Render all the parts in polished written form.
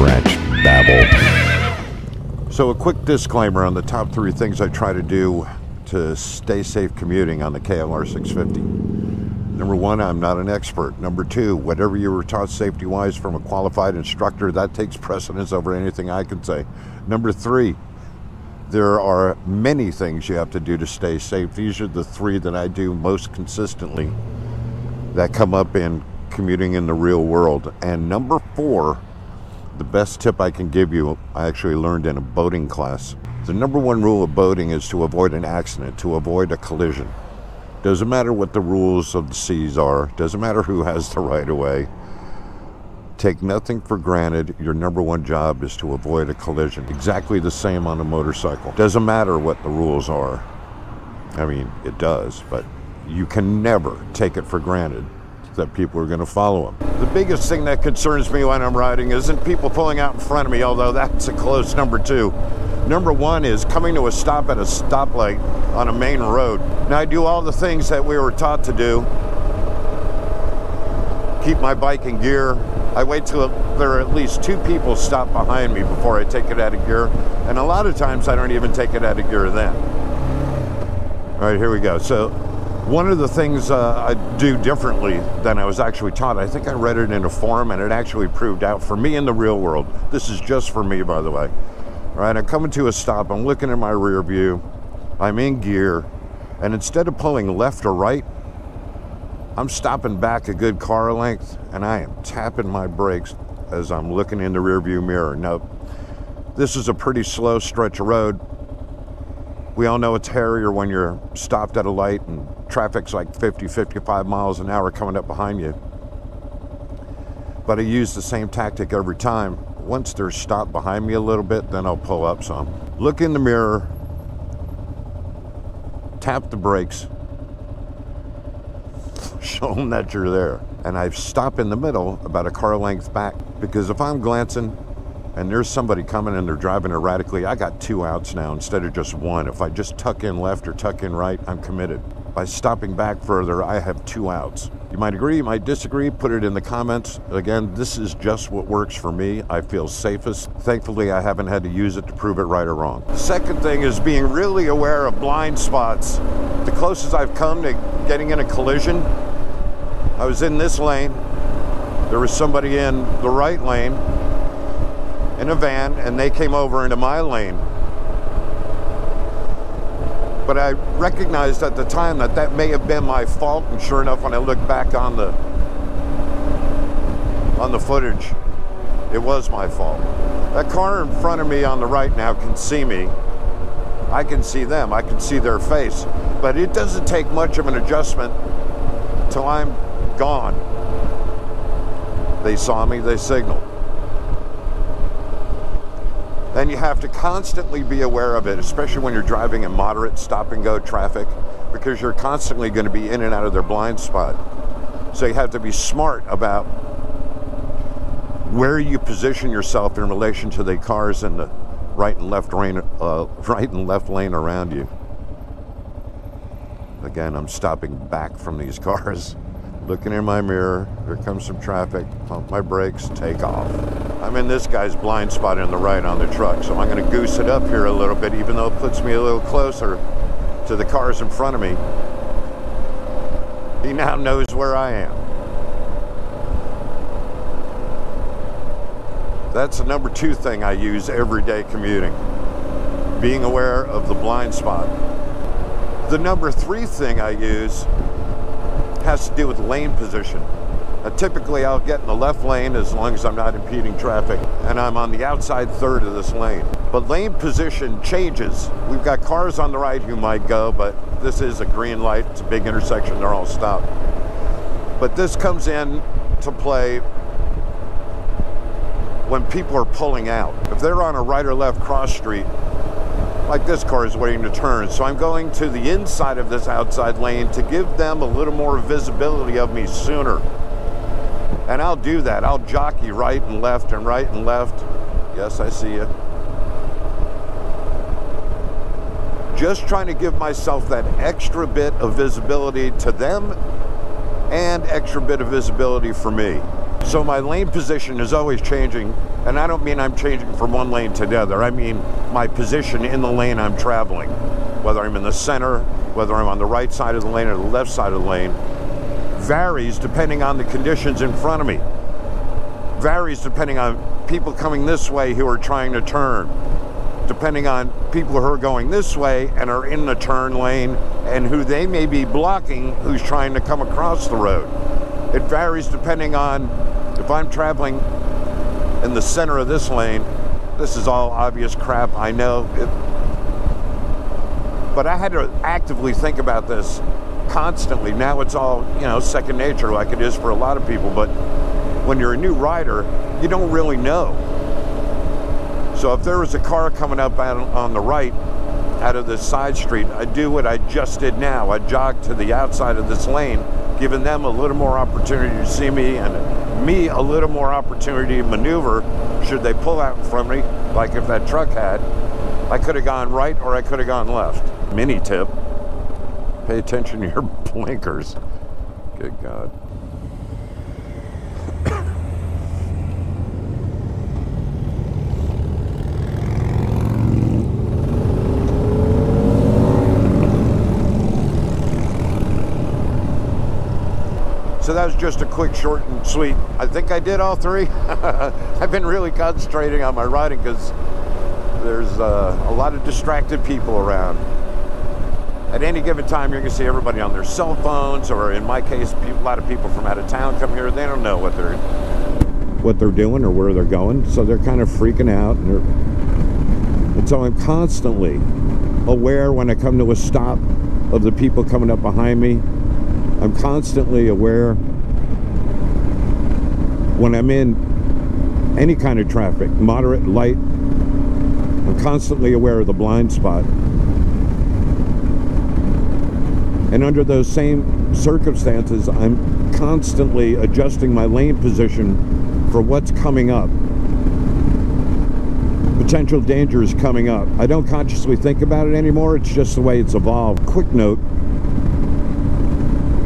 scratch babble. So a quick disclaimer on the top 3 things I try to do to stay safe commuting on the KLR 650. Number 1, I'm not an expert. Number 2, whatever you were taught safety-wise from a qualified instructor, that takes precedence over anything I can say. Number 3, there are many things you have to do to stay safe. These are the 3 that I do most consistently that come up in commuting in the real world. And number 4, the best tip I can give you, I actually learned in a boating class. The number 1 rule of boating is to avoid an accident, to avoid a collision. Doesn't matter what the rules of the seas are, doesn't matter who has the right of way. Take nothing for granted. Your number 1 job is to avoid a collision. Exactly the same on a motorcycle. Doesn't matter what the rules are. I mean, it does, but you can never take it for granted that people are going to follow them. The biggest thing that concerns me when I'm riding isn't people pulling out in front of me, although that's a close number 2. Number 1 is coming to a stop at a stoplight on a main road. Now, I do all the things that we were taught to do. Keep my bike in gear. I wait till there are at least 2 people stop behind me before I take it out of gear. And a lot of times I don't even take it out of gear then. All right, here we go. So one of the things I do differently than I was actually taught, I think I read it in a forum and it actually proved out for me in the real world. This is just for me, by the way. All right, I'm coming to a stop, I'm looking in my rear view, I'm in gear, and instead of pulling left or right, I'm stopping back a good car length and I am tapping my brakes as I'm looking in the rear view mirror. Now, this is a pretty slow stretch of road. We all know it's hairier when you're stopped at a light and traffic's like 50, 55 miles an hour coming up behind you. But I use the same tactic every time. Once they're stopped behind me a little bit, then I'll pull up some. Look in the mirror, tap the brakes, show them that you're there. And I stop in the middle about a car length back, because if I'm glancing and there's somebody coming and they're driving erratically, I got 2 outs now instead of just 1. If I just tuck in left or tuck in right, I'm committed. By stopping back further, I have 2 outs. You might agree, you might disagree, put it in the comments. Again, this is just what works for me. I feel safest. Thankfully, I haven't had to use it to prove it right or wrong. The second thing is being really aware of blind spots. The closest I've come to getting in a collision, I was in this lane. There was somebody in the right lane in a van, and they came over into my lane. But I recognized at the time that that may have been my fault, and sure enough, when I look back on the footage, it was my fault. That car in front of me on the right now can see me. I can see them, I can see their face, but it doesn't take much of an adjustment till I'm gone. They saw me, they signaled. And you have to constantly be aware of it, especially when you're driving in moderate stop-and-go traffic, because you're constantly going to be in and out of their blind spot. So you have to be smart about where you position yourself in relation to the cars in the right and left lane around you. Again, I'm stopping back from these cars, looking in my mirror. Here comes some traffic. Pump my brakes, take off. I'm in this guy's blind spot in the right on the truck, so I'm going to goose it up here a little bit, even though it puts me a little closer to the cars in front of me. He now knows where I am. That's the number 2 thing I use every day commuting, being aware of the blind spot. The number 3 thing I use has to do with lane position. Typically, I'll get in the left lane as long as I'm not impeding traffic, and I'm on the outside third of this lane. But lane position changes. We've got cars on the right who might go, but this is a green light. It's a big intersection. They're all stopped. But this comes in to play when people are pulling out. If they're on a right or left cross street, like this car is waiting to turn, so I'm going to the inside of this outside lane to give them a little more visibility of me sooner. And I'll do that. I'll jockey right and left and right and left. Yes, I see you. Just trying to give myself that extra bit of visibility to them and extra bit of visibility for me. So my lane position is always changing And I don't mean I'm changing from one lane to the other. I mean my position in the lane I'm traveling. Whether I'm in the center, whether I'm on the right side of the lane or the left side of the lane, varies depending on the conditions in front of me. Varies depending on people coming this way who are trying to turn. Depending on people who are going this way and are in the turn lane and who they may be blocking who's trying to come across the road. It varies depending on if I'm traveling in the center of this lane. This is all obvious crap, I know. But I had to actively think about this constantly. Now it's all, you know, second nature like it is for a lot of people. But when you're a new rider, you don't really know. So if there was a car coming up on the right out of this side street, I'd do what I just did now. I'd jog to the outside of this lane, giving them a little more opportunity to see me and me a little more opportunity to maneuver should they pull out in front of me, like if that truck had. I could have gone right or I could have gone left. Mini tip, pay attention to your blinkers. Good God. So that was just a quick, short, and sweet. I think I did all three. I've been really concentrating on my riding because there's a lot of distracted people around. At any given time, you're going to see everybody on their cell phones, or in my case, a lot of people from out of town come here. They don't know what they're doing or where they're going, so they're kind of freaking out. And so I'm constantly aware when I come to a stop of the people coming up behind me. I'm constantly aware when I'm in any kind of traffic, moderate, light. I'm constantly aware of the blind spot. And under those same circumstances, I'm constantly adjusting my lane position for what's coming up. Potential danger is coming up. I don't consciously think about it anymore. It's just the way it's evolved. Quick note.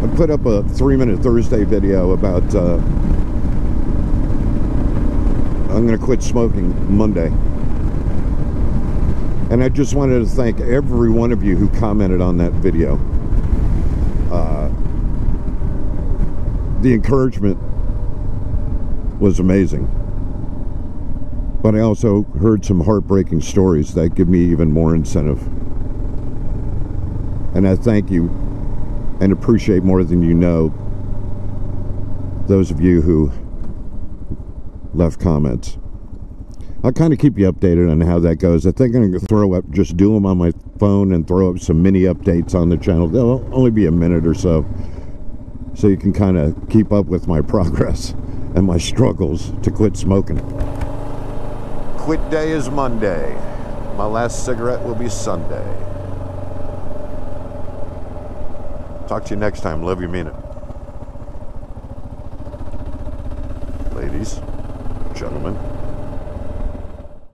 I put up a 3-minute Thursday video about I'm going to quit smoking Monday. And I just wanted to thank every one of you who commented on that video. The encouragement was amazing. But I also heard some heartbreaking stories that give me even more incentive. And I thank you and appreciate more than you know those of you who left comments. I'll kind of keep you updated on how that goes. I think I'm going to throw up, just do them on my phone and throw up some mini updates on the channel. They'll only be a minute or so you can kind of keep up with my progress and my struggles to quit smoking. Quit day is Monday. My last cigarette will be Sunday. Talk to you next time. Love you, mean it. Ladies, gentlemen.